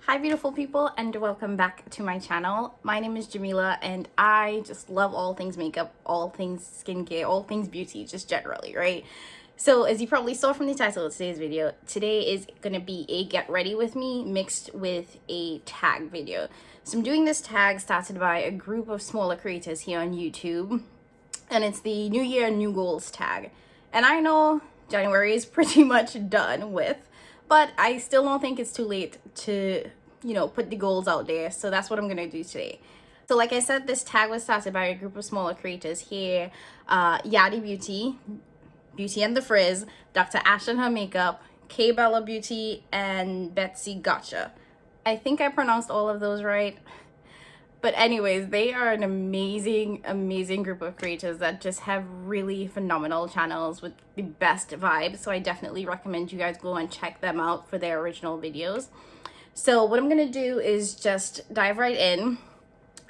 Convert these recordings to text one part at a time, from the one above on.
Hi beautiful people, and welcome back to my channel. My name is Jamila and I just love all things makeup, all things skincare, all things beauty, just generally, right? So as you probably saw from the title of today's video, today is gonna be a get ready with me mixed with a tag video. So I'm doing this tag started by a group of smaller creators here on YouTube, and it's the New Year New Goals tag. And I know January is pretty much done with, but I still don't think it's too late to, put the goals out there. So that's what I'm gonna do today. So like I said, this tag was started by a group of smaller creators here. Yadi Beauty and the Frizz, Dr. Ash and Her Makeup, K Bella Beauty, and Betsy Gotcha. I think I pronounced all of those right. But anyways, they are an amazing group of creators that just have really phenomenal channels with the best vibes. So I definitely recommend you guys go and check them out for their original videos. So what I'm going to do is just dive right in.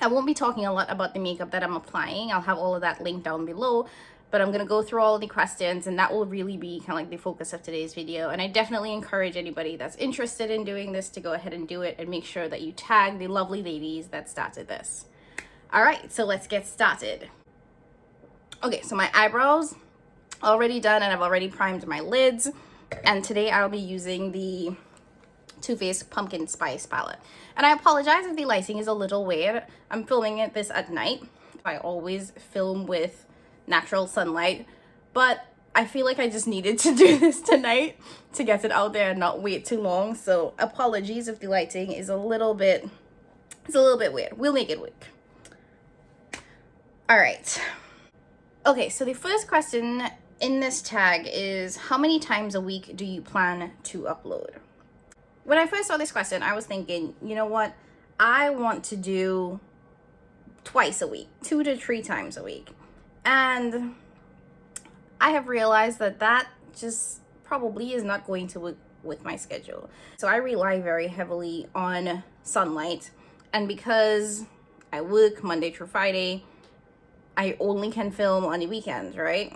I won't be talking a lot about the makeup that I'm applying. I'll have all of that linked down below. But I'm going to go through all of the questions, and that will really be kind of like the focus of today's video. And I definitely encourage anybody that's interested in doing this to go ahead and do it, and make sure that you tag the lovely ladies that started this. All right, so let's get started. Okay, so my eyebrows already done, and I've already primed my lids. And today I'll be using the Too Faced Pumpkin Spice palette. And I apologize if the lighting is a little weird. I'm filming this at night. I always film with natural sunlight, but I feel like I just needed to do this tonight to get it out there and not wait too long. So apologies if the lighting is a little bit weird. We'll make it work. All right. Okay, so the first question in this tag is, how many times a week do you plan to upload? When I first saw this question, I was thinking, you know what? I want to do twice a week, 2 to 3 times a week. And I have realized that that just probably is not going to work with my schedule. So I rely very heavily on sunlight. And because I work Monday through Friday, I only can film on the weekends, right?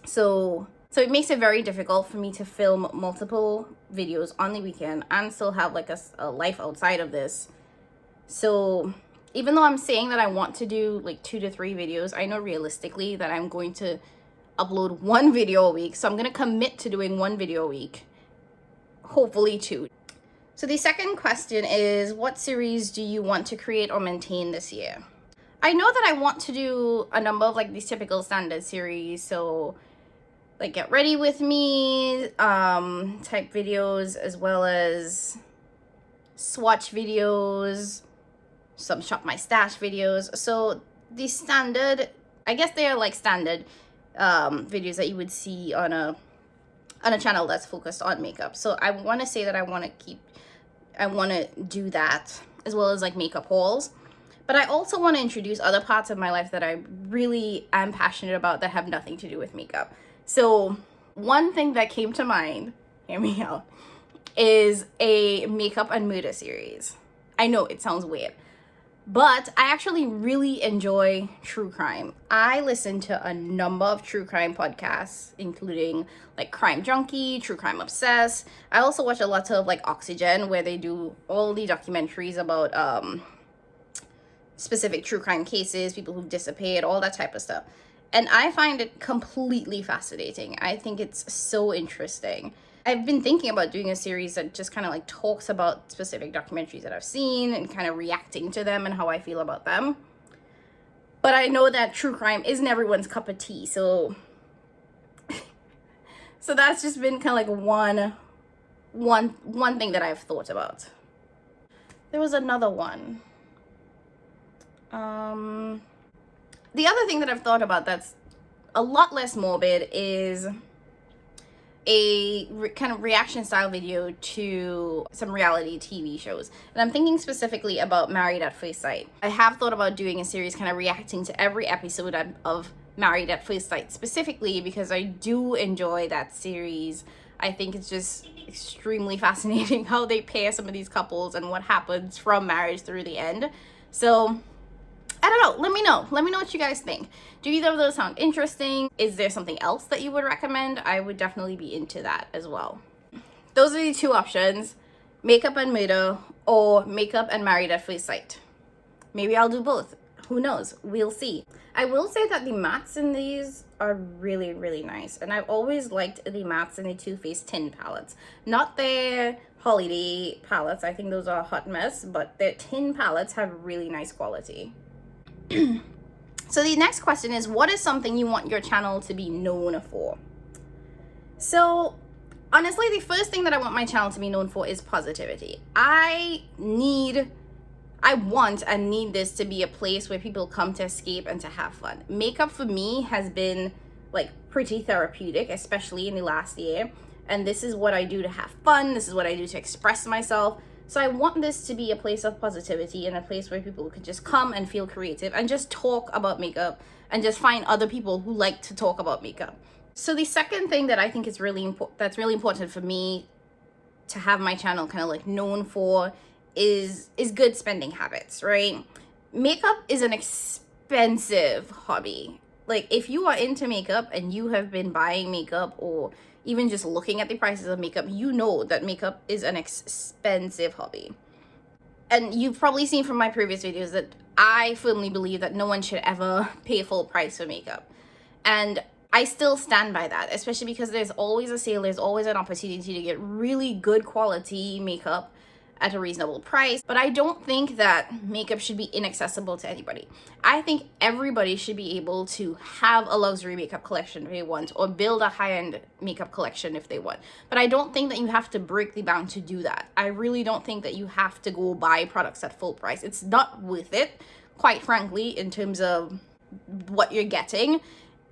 So it makes it very difficult for me to film multiple videos on the weekend and still have like a life outside of this. So even though I'm saying that I want to do like 2 to 3 videos, I know realistically that I'm going to upload 1 video a week. So I'm going to commit to doing 1 video a week, hopefully 2. So the second question is, what series do you want to create or maintain this year? I know that I want to do a number of like these typical standard series. So like Get Ready With Me type videos, as well as swatch videos, some Shop My Stash videos. So the standard, I guess they are like standard videos that you would see on a channel that's focused on makeup. So I want to say that I want to do that, as well as like makeup hauls. But I also want to introduce other parts of my life that I really am passionate about that have nothing to do with makeup. So one thing that came to mind, hear me out, is a makeup and murder series. I know it sounds weird, but I actually really enjoy true crime. I listen to a number of true crime podcasts, including like Crime Junkie, True Crime Obsessed. I also watch a lot of like Oxygen, where they do all the documentaries about specific true crime cases, people who've disappeared, all that type of stuff. And I find it completely fascinating. I think it's so interesting. I've been thinking about doing a series that just kind of like talks about specific documentaries that I've seen and kind of reacting to them and how I feel about them. But I know that true crime isn't everyone's cup of tea. So that's just been kind of like one thing that I've thought about. There was another one. The other thing that I've thought about that's a lot less morbid is a kind of reaction style video to some reality TV shows. And I'm thinking specifically about Married at First Sight. I have thought about doing a series kind of reacting to every episode of Married at First Sight, specifically because I do enjoy that series. I think it's just extremely fascinating how they pair some of these couples and what happens from marriage through the end. So I don't know. Let me know what you guys think. Do either of those sound interesting? Is there something else that you would recommend? I would definitely be into that as well. Those are the 2 options: makeup and murder or makeup and Married at First Sight. Maybe I'll do both. Who knows? We'll see. I will say that the mattes in these are really, really nice. And I've always liked the mattes in the Too Faced tin palettes. Not their holiday palettes. I think those are a hot mess. But their tin palettes have really nice quality. So the next question is, what is something you want your channel to be known for? So honestly, the first thing that I want my channel to be known for is positivity. I want and need this to be a place where people come to escape and to have fun. Makeup for me has been like pretty therapeutic, especially in the last year. And this is what I do to have fun. This is what I do to express myself. So I want this to be a place of positivity and a place where people can just come and feel creative and just talk about makeup and just find other people who like to talk about makeup. So the second thing that I think is really important for me to have my channel kind of like known for is good spending habits, right? Makeup is an expensive hobby. Like if you are into makeup and you have been buying makeup or even just looking at the prices of makeup, you know that makeup is an expensive hobby. And you've probably seen from my previous videos that I firmly believe that no one should ever pay full price for makeup. And I still stand by that, especially because there's always a sale, there's always an opportunity to get really good quality makeup at a reasonable price. But I don't think that makeup should be inaccessible to anybody. I think everybody should be able to have a luxury makeup collection if they want, or build a high-end makeup collection if they want. But I don't think that you have to break the bank to do that. I really don't think that you have to go buy products at full price. It's not worth it, quite frankly, in terms of what you're getting.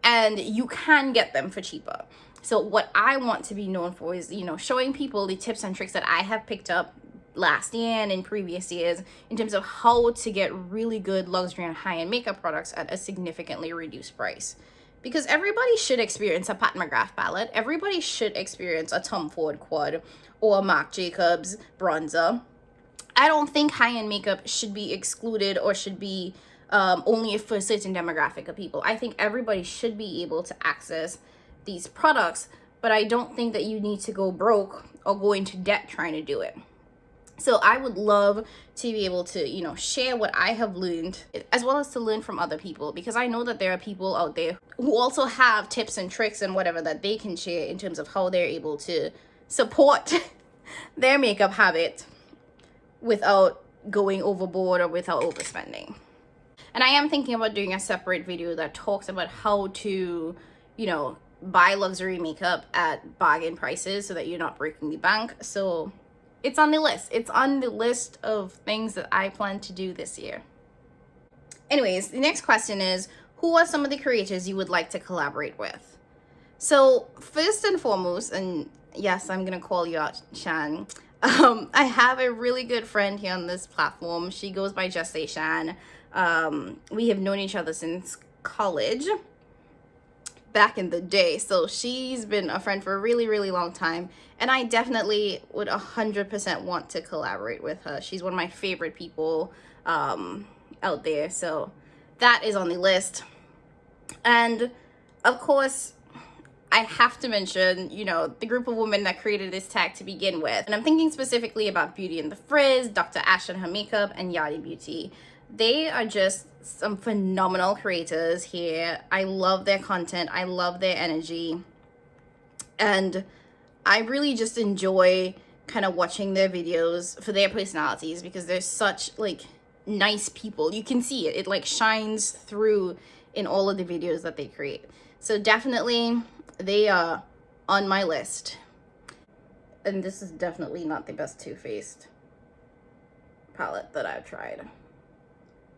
And you can get them for cheaper. So what I want to be known for is, you know, showing people the tips and tricks that I have picked up last year and in previous years in terms of how to get really good luxury and high-end makeup products at a significantly reduced price. Because everybody should experience a Pat McGrath palette. Everybody should experience a Tom Ford quad or a Marc Jacobs bronzer. I don't think high-end makeup should be excluded or should be only for a certain demographic of people. I think everybody should be able to access these products, but I don't think that you need to go broke or go into debt trying to do it. So I would love to be able to, you know, share what I have learned, as well as to learn from other people, because I know that there are people out there who also have tips and tricks and whatever that they can share in terms of how they're able to support their makeup habit without going overboard or without overspending. And I am thinking about doing a separate video that talks about how to, you know, buy luxury makeup at bargain prices so that you're not breaking the bank. So it's on the list. It's on the list of things that I plan to do this year. Anyways, the next question is, who are some of the creators you would like to collaborate with? So first and foremost, and yes, I'm going to call you out, Shan. I have a really good friend here on this platform. She goes by Just Say Shan. We have known each other since college back in the day, so she's been a friend for a really, really long time, and I definitely would 100% want to collaborate with her. She's one of my favorite people out there, so that is on the list. And of course, I have to mention, you know, the group of women that created this tag to begin with, and I'm thinking specifically about Beauty and the Frizz, Dr. Ash and her makeup, and Yadi Beauty. They are just some phenomenal creators here. I love their content. I love their energy. And I really just enjoy kind of watching their videos for their personalities, because they're such like nice people. You can see it. It like shines through in all of the videos that they create. So definitely they are on my list. And this is definitely not the best Too Faced palette that I've tried,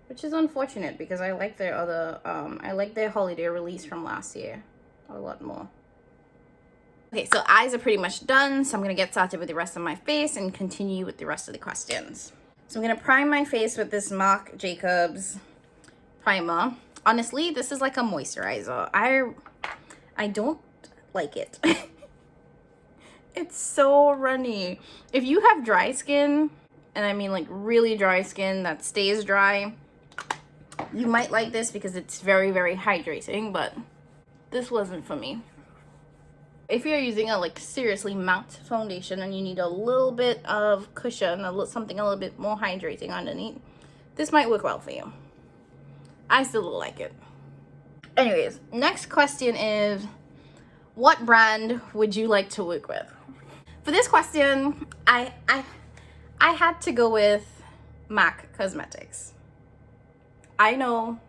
which is unfortunate because I like their other, I like their holiday release from last year a lot more. Okay, so eyes are pretty much done, so I'm gonna get started with the rest of my face and continue with the rest of the questions. So I'm gonna prime my face with this Marc Jacobs primer. Honestly, this is like a moisturizer. I don't like it. It's so runny. If you have dry skin, and I mean like really dry skin that stays dry, you might like this because it's very, very hydrating, but this wasn't for me. If you're using a like seriously matte foundation and you need a little bit of cushion, something a little bit more hydrating underneath, this might work well for you. I still don't like it. Anyways, next question is, what brand would you like to work with? For this question, I had to go with MAC Cosmetics. I know.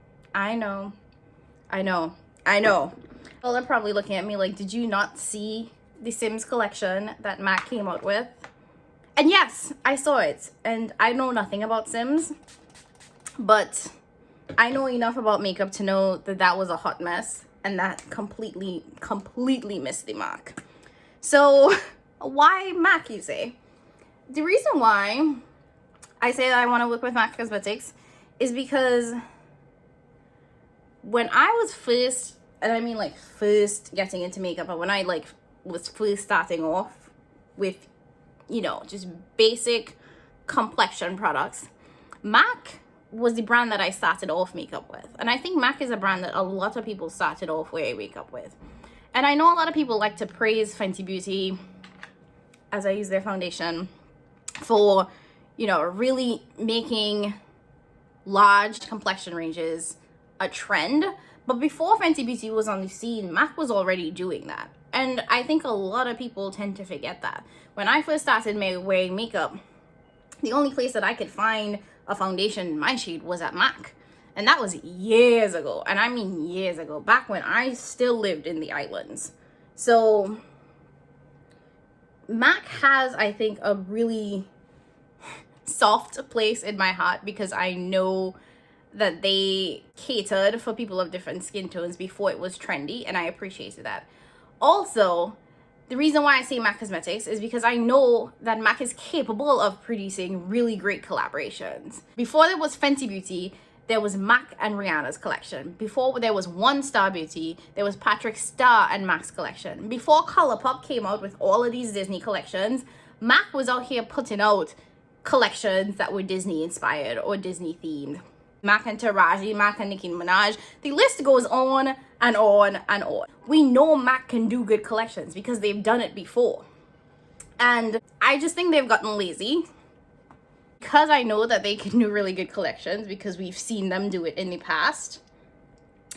Well, they're probably looking at me like, did you not see the Sims collection that MAC came out with? And yes, I saw it. And I know nothing about Sims, but I know enough about makeup to know that that was a hot mess. And that completely missed the mark. So why MAC, you say? The reason why I say that I want to work with MAC Cosmetics is because when I was first, and I mean like first getting into makeup, but when I like was first starting off with, you know, just basic complexion products, MAC was the brand that I started off makeup with. And I think MAC is a brand that a lot of people started off wearing makeup with. And I know a lot of people like to praise Fenty Beauty, as I use their foundation, for, you know, really making large complexion ranges a trend. But before Fenty Beauty was on the scene, MAC was already doing that. And I think a lot of people tend to forget that. When I first started wearing makeup, the only place that I could find a foundation in my shade was at MAC. And that was years ago. And I mean years ago, back when I still lived in the islands. So MAC has, I think, a really soft place in my heart because I know that they catered for people of different skin tones before it was trendy, and I appreciated that. Also, the reason why I say MAC Cosmetics is because I know that MAC is capable of producing really great collaborations. Before there was Fenty Beauty, there was MAC and Rihanna's collection. Before there was One Star Beauty, there was Patrick Star and MAC's collection. Before ColourPop came out with all of these Disney collections, MAC was out here putting out collections that were Disney inspired or Disney themed. MAC and Taraji, MAC and Nicki Minaj. The list goes on and on and on. We know MAC can do good collections because they've done it before. And I just think they've gotten lazy because I know that they can do really good collections because we've seen them do it in the past.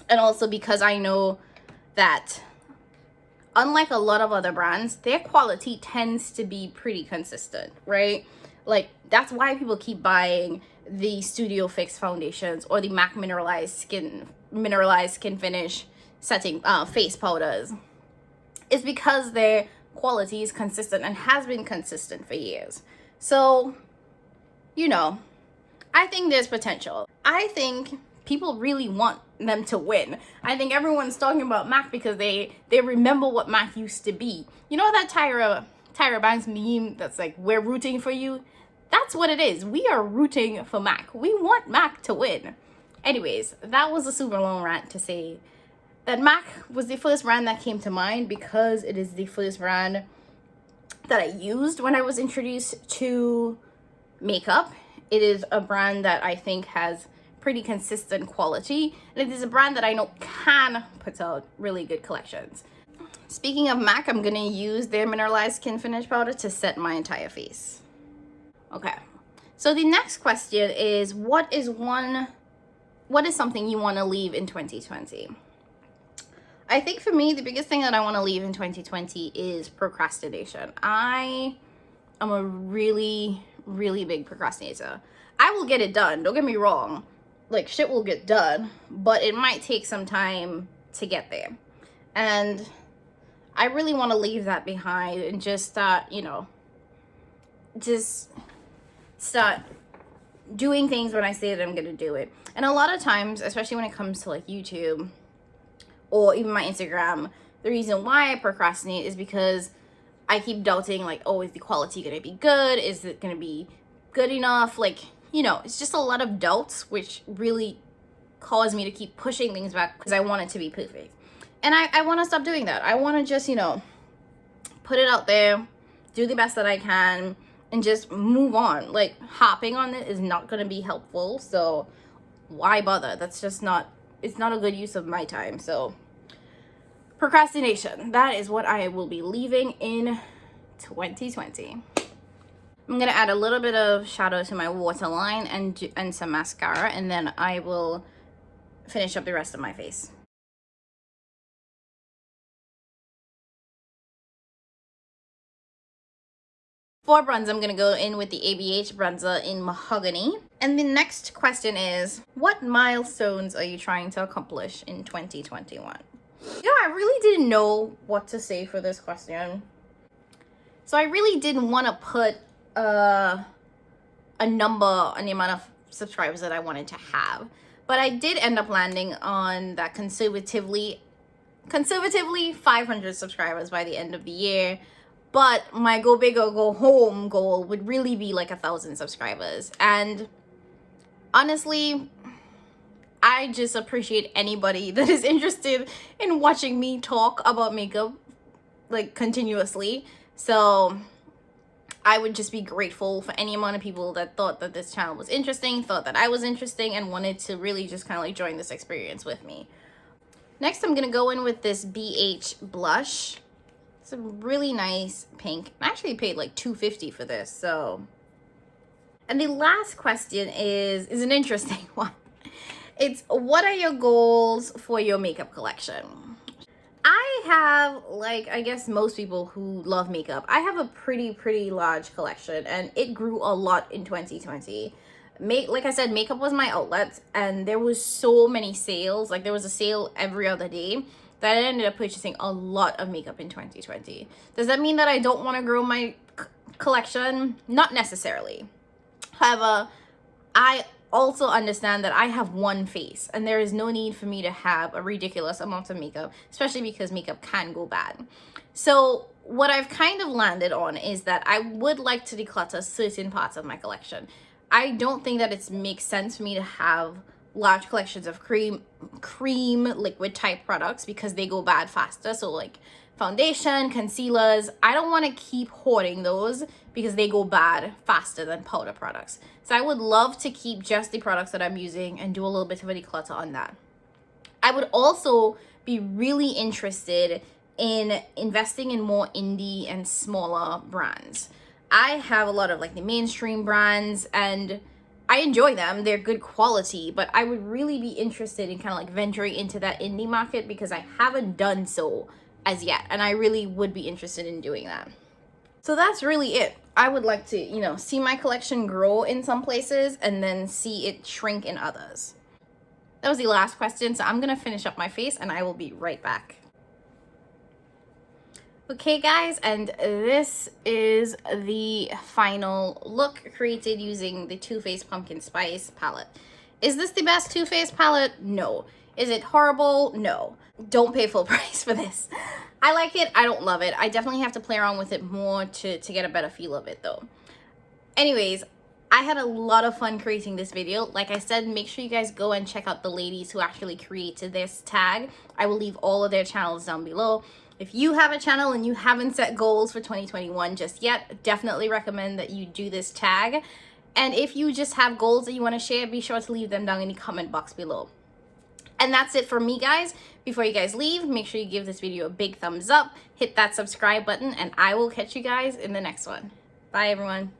And also because I know that unlike a lot of other brands, their quality tends to be pretty consistent, right? Like, that's why people keep buying the Studio Fix foundations or the MAC Mineralize Skinfinish setting face powders. It's because their quality is consistent and has been consistent for years. So, you know, I think there's potential. I think people really want them to win. I think everyone's talking about MAC because they remember what MAC used to be. You know that Tyra Banks meme that's like, we're rooting for you? That's what it is. We are rooting for MAC. We want MAC to win. Anyways, that was a super long rant to say that MAC was the first brand that came to mind because it is the first brand that I used when I was introduced to makeup. It is a brand that I think has pretty consistent quality, and it is a brand that I know can put out really good collections. Speaking of MAC, I'm gonna use their Mineralize Skinfinish powder to set my entire face. Okay, so the next question is, what is something you want to leave in 2020? I think for me, the biggest thing that I want to leave in 2020 is procrastination. I am a really, really big procrastinator. I will get it done, don't get me wrong. Like, shit will get done, but it might take some time to get there. And I really want to leave that behind and just start, you know, just start doing things when I say that I'm going to do it. And a lot of times, especially when it comes to like YouTube or even my Instagram, the reason why I procrastinate is because I keep doubting, like, oh, is the quality going to be good? Is it going to be good enough? Like, you know, it's just a lot of doubts, which really cause me to keep pushing things back because I want it to be perfect. And I want to stop doing that. I want to just, you know, put it out there, do the best that I can, and just move on. Like, hopping on it is not going to be helpful, so why bother? That's just not, it's not a good use of my time. So procrastination. That is what I will be leaving in 2020. I'm gonna add a little bit of shadow to my waterline and some mascara, and then I will finish up the rest of my face. For bronzer, I'm gonna go in with the ABH bronzer in Mahogany. And the next question is, what milestones are you trying to accomplish in 2021? I really didn't know what to say for this question. So I really didn't want to put a number on the amount of subscribers that I wanted to have. But I did end up landing on that conservatively 500 subscribers by the end of the year. But my go big or go home goal would really be like 1,000 subscribers. And honestly, I just appreciate anybody that is interested in watching me talk about makeup like continuously. So I would just be grateful for any amount of people that thought that this channel was interesting, thought that I was interesting, and wanted to really just kind of like join this experience with me. Next, I'm gonna go in with this BH blush. It's a really nice pink. I actually paid like $2.50 for this, so. And the last question is an interesting one. It's, what are your goals for your makeup collection? I have, like, I guess most people who love makeup, I have a pretty large collection, and it grew a lot in 2020. Like I said, makeup was my outlet, and there was so many sales. Like, there was a sale every other day that I ended up purchasing a lot of makeup in 2020. Does that mean that I don't want to grow my collection? Not necessarily. However, I also understand that I have one face, and there is no need for me to have a ridiculous amount of makeup, especially because makeup can go bad. So what I've kind of landed on is that I would like to declutter certain parts of my collection. I don't think that it makes sense for me to have large collections of cream liquid type products because they go bad faster. So like foundation, concealers, I don't want to keep hoarding those because they go bad faster than powder products. So I would love to keep just the products that I'm using and do a little bit of a declutter on that. I would also be really interested in investing in more indie and smaller brands. I have a lot of like the mainstream brands, and I enjoy them. They're good quality, but I would really be interested in kind of like venturing into that indie market because I haven't done so as yet, and I really would be interested in doing that. So that's really it. I would like to, see my collection grow in some places and then see it shrink in others. That was the last question, so I'm gonna finish up my face and I will be right back. Okay guys, and this is the final look created using the Too Faced Pumpkin Spice palette. Is this the best Too Faced palette? No. Is it horrible? No. Don't pay full price for this. I like it. I don't love it. I definitely have to play around with it more to get a better feel of it though. Anyways, I had a lot of fun creating this video. Like I said, make sure you guys go and check out the ladies who actually created this tag. I will leave all of their channels down below. If you have a channel and you haven't set goals for 2021 just yet, definitely recommend that you do this tag. And if you just have goals that you want to share, be sure to leave them down in the comment box below. And that's it for me, guys. Before you guys leave, make sure you give this video a big thumbs up, hit that subscribe button, and I will catch you guys in the next one. Bye, everyone.